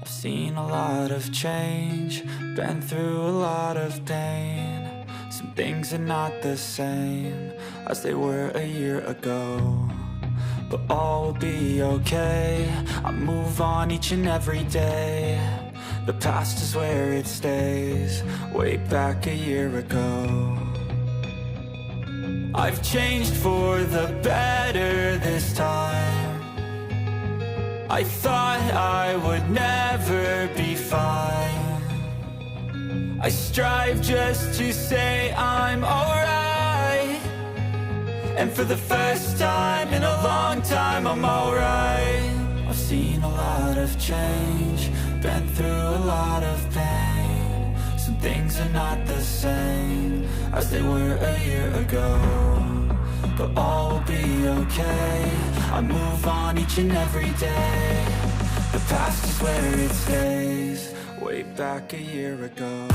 I've seen a lot of change, been through a lot of pain. Some things are not the same as they were a year ago, but all will be okay. I move on each and every day. The past is where it stays, way back a year ago. I've changed for the better this time. I thought I would never be fine. I strive just to say I'm alright, and for the first time in a long time I'm alright. I've seen a lot of change, been through a lot of pain. Some things are not the same as they were a year ago, but all will be okay. I move on each and every day. The past is where it stays, way back a year ago.